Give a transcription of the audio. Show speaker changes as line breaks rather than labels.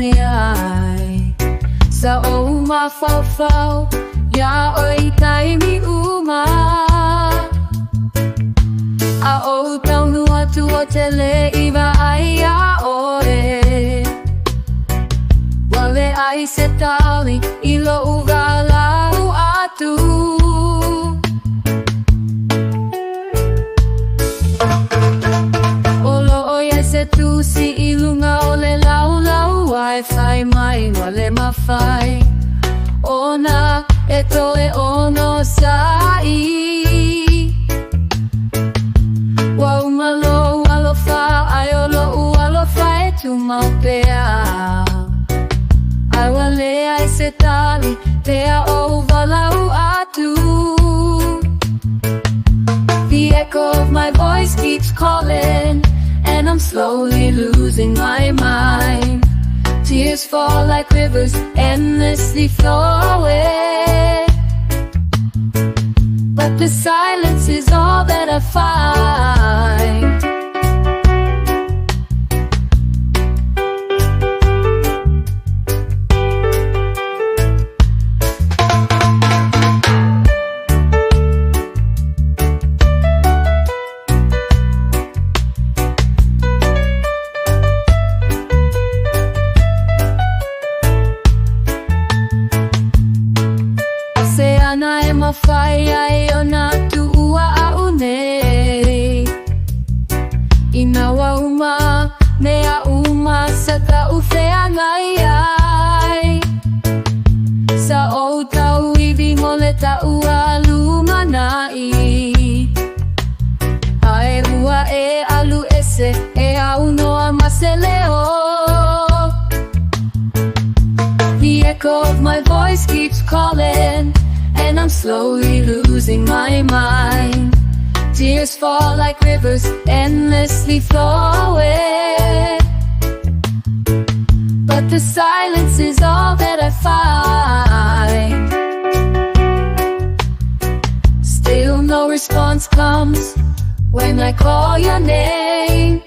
niai sa o mafau-fau ya oi tai mi uma a o tau nua tua tele iwa ai a oe wale ai se tali ilo ugalau atu olo oia se tu si ilunga ole lau lau wifi mai wale mafai ona e toe ono sai wa umalo alofa aiolo alofa e tu maupea ai wale ai se tali pea o walau atu. The echo of my voice keeps calling and I'm slowly losing my mind. Tears fall like rivers, endlessly flowing. But the silence is all that I find. Ana e mawhai ai o nā tuua a unei Ina wa uma, mea uma sa ka uwhea ngai ai Sa o tau iwi mole ta ua luma nai Ae ua e alu ese e au noa maseleo The echo of my voice keeps calling and I'm slowly losing my mind. Tears fall like rivers, endlessly flowing. But the silence is all that I find. Still no response comes when I call your name.